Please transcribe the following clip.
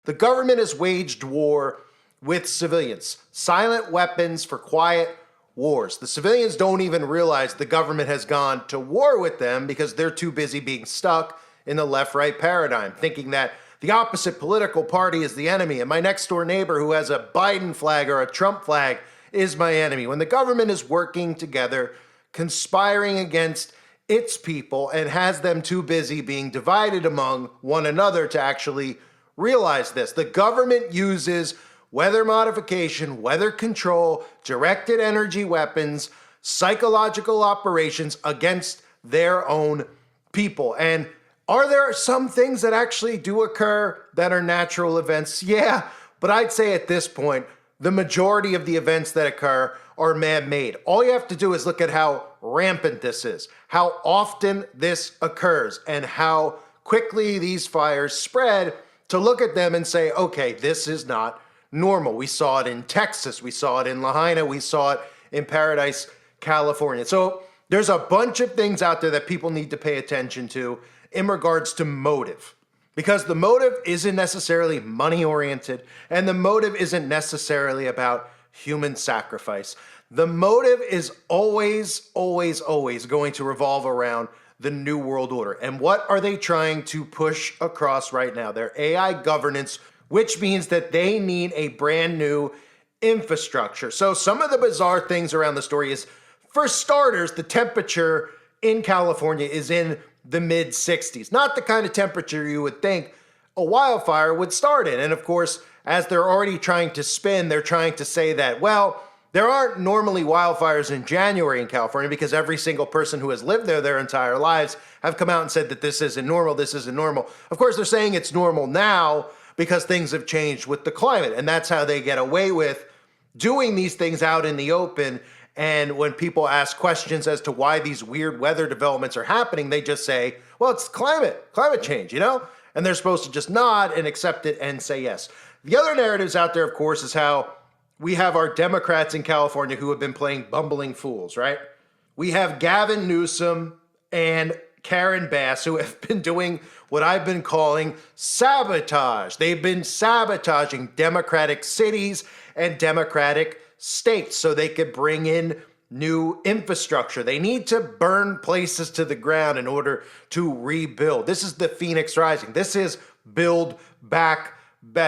The government has waged war with civilians. Silent weapons for quiet wars. The civilians don't even realize the government has gone to war with them because they're too busy being stuck in the left-right paradigm, thinking that the opposite political party is the enemy, and my next-door neighbor who has a Biden flag or a Trump flag is my enemy. When the government is working together, conspiring against its people, and has them too busy being divided among one another to actually realize this. The government uses weather modification, weather control, directed energy weapons, psychological operations against their own people. And are there some things that actually do occur that are natural events? Yeah, but I'd say at this point, the majority of the events that occur are man-made. All you have to do is look at how rampant this is, how often this occurs, and how quickly these fires spread, to look at them and say, okay, this is not normal. We saw it in Texas, we saw it in Lahaina, we saw it in Paradise, California. So there's a bunch of things out there that people need to pay attention to in regards to motive. Because the motive isn't necessarily money-oriented, and the motive isn't necessarily about human sacrifice. The motive is always, always, always going to revolve around the New World Order. And what are they trying to push across right now? Their AI governance, which means that they need a brand new infrastructure. So some of the bizarre things around the story is, for starters, the temperature in California is in the mid-60s. Not the kind of temperature you would think a wildfire would start in. And of course, as they're already trying to spin, they're trying to say that, well, there aren't normally wildfires in January in California because every single person who has lived there their entire lives have come out and said that this isn't normal, this isn't normal. Of course, they're saying it's normal now because things have changed with the climate. And that's how they get away with doing these things out in the open. And when people ask questions as to why these weird weather developments are happening, they just say, well, it's climate change, you know? And they're supposed to just nod and accept it and say yes. The other narratives out there, of course, is how we have our Democrats in California who have been playing bumbling fools, right? We have Gavin Newsom and Karen Bass who have been doing what I've been calling sabotage. They've been sabotaging Democratic cities and Democratic states so they could bring in new infrastructure. They need to burn places to the ground in order to rebuild. This is the Phoenix Rising. This is Build Back Better.